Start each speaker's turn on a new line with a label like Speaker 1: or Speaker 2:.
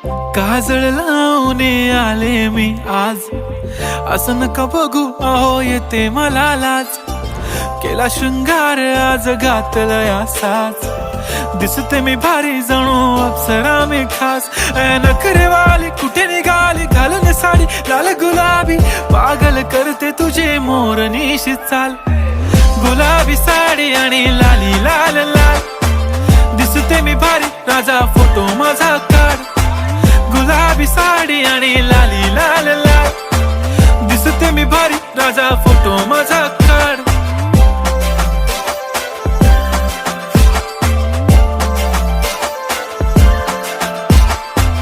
Speaker 1: काजळ लावून आले मी आज, असं नका बघू अहो येते मला लाज. केला शृंगार आज घातलाय असाच, दिसते मी भारी जणू अप्सरा मी खास. नखरेवाली कुठे निघाली घालून साडी लाल गुलाबी, पागल करते तुझे मोरनीशी चाल. गुलाबी साडी आणि लाली लाल लाल, दिसते मी भारी राजा फोटो माझा काढ. गुलाबी साडी आणि लाली लाल लाल, दिसते मी भारी राजा फोटो माझा